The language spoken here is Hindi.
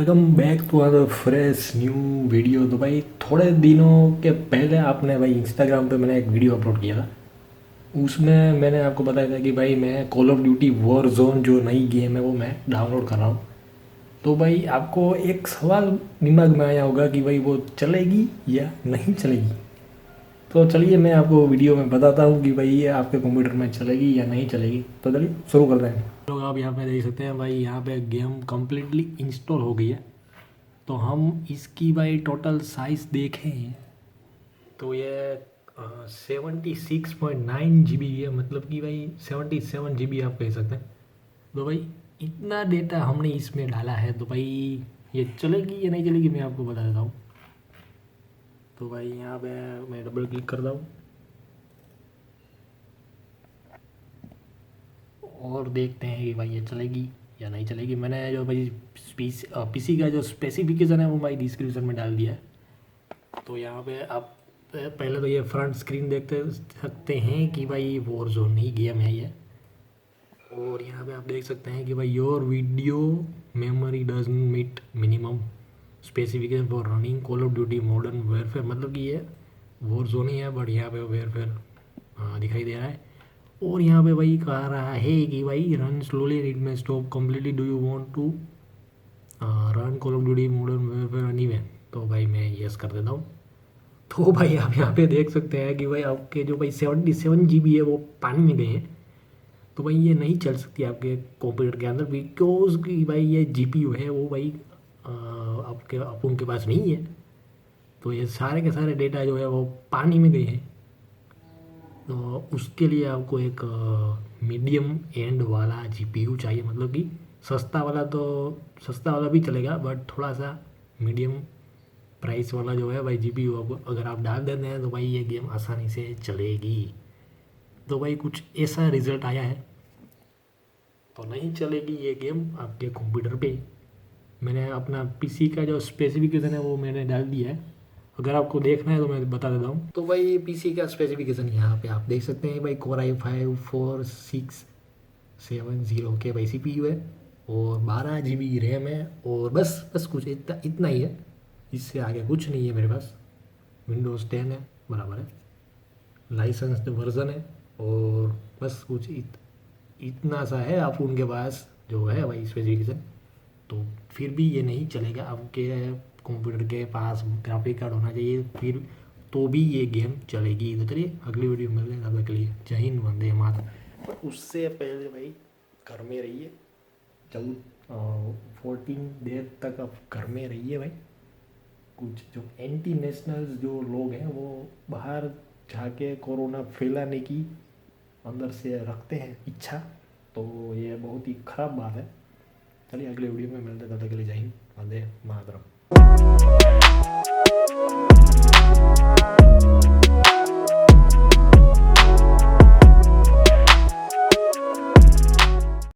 Welcome back to other fresh new video. तो भाई थोड़े दिनों के पहले आपने भाई इंस्टाग्राम पे मैंने एक वीडियो अपलोड किया था। उसमें मैंने आपको बताया था कि भाई मैं call of duty war zone जो नई गेम है वो मैं डाउनलोड कर रहा हूँ। तो भाई आपको एक सवाल दिमाग में आया होगा कि भाई वो चलेगी या नहीं चलेगी। तो चलिए मैं आपको वीडियो में बताता हूँ कि भाई ये आपके कंप्यूटर में चलेगी या नहीं चलेगी। तो चलिए शुरू करते हैं। लोग आप यहाँ पे देख सकते हैं भाई, यहाँ पे गेम कम्प्लीटली इंस्टॉल हो गई है। तो हम इसकी भाई टोटल साइज़ देखें तो ये 76.9 GB है, मतलब कि भाई 77 GB आप कह सकते हैं। तो भाई इतना डेटा हमने इसमें डाला है, तो भाई ये चलेगी या नहीं चलेगी मैं आपको बता देता हूँ। तो भाई यहाँ पे मैं डबल क्लिक करता हूँ और देखते हैं कि भाई ये चलेगी या नहीं चलेगी। मैंने जो भाई पीसी का जो स्पेसिफिकेशन है वो भाई डिस्क्रिप्शन में डाल दिया है। तो यहाँ पे आप पहले तो ये फ्रंट स्क्रीन देखते सकते हैं कि भाई वॉरजोन ही गेम है ये। और यहाँ पे आप देख सकते हैं कि भाई your video memory doesn't meet minimum specification for running Call of Duty Modern Warfare, मतलब कि ये वॉरजोन ही है बट यहाँ पे वेयरफेयर दिखाई दे रहा है। और यहाँ पे भाई कह रहा है कि भाई run slowly it may stop completely, do you want to run Call of Duty Modern Warfare anyway. तो भाई मैं यस कर देता हूँ। तो भाई आप यहाँ पे देख सकते हैं कि भाई आपके जो भाई 77 GB है वो पानी में गए हैं। तो भाई ये नहीं चल सकती आपके कंप्यूटर के अंदर, बिकॉज कि भाई ये जीपीयू है वो भाई आपके अपन के पास नहीं है। तो ये सारे के सारे डेटा जो है वो पानी में गए हैं। तो उसके लिए आपको एक मीडियम एंड वाला जीपीयू चाहिए, मतलब कि सस्ता वाला तो सस्ता वाला भी चलेगा बट थोड़ा सा मीडियम प्राइस वाला जो है भाई जीपीयू आपको अगर आप डाल देते हैं तो भाई ये गेम आसानी से चलेगी। तो भाई कुछ ऐसा रिज़ल्ट आया है, तो नहीं चलेगी ये गेम आपके कंप्यूटर पे। मैंने अपना पीसी का जो स्पेसिफिकेशन है वो मैंने डाल दिया है, अगर आपको देखना है तो मैं बता देता हूँ। तो भाई पीसी का स्पेसिफिकेशन यहाँ पे आप देख सकते हैं भाई कोर i5 4670 के भाई सीपीयू है और 12 GB रैम है। और बस कुछ इतना ही है, इससे आगे कुछ नहीं है मेरे पास। विंडोज़ 10 है बराबर है, लाइसेंस्ड वर्जन है और बस कुछ इतना सा है आप उनके पास जो है भाई स्पेसिफिकेशन। तो फिर भी ये नहीं चलेगा, आपके कंप्यूटर के पास ग्राफिक कार्ड होना चाहिए फिर तो भी ये गेम चलेगी। तो चलिए अगली वीडियो में मिलते हैं, तब तक के लिए जय हिंद वंदे मातरम। पर उससे पहले भाई घर में रहिए, 14 देर तक आप घर में रहिए भाई। कुछ जो एंटी नेशनल्स जो लोग हैं वो बाहर जाके कोरोना फैलाने की अंदर से रखते हैं इच्छा, तो ये बहुत ही ख़राब बात है। चलिए अगले वीडियो में मिलते हैं, तब तक के लिए जय हिंद वंदे मातरम।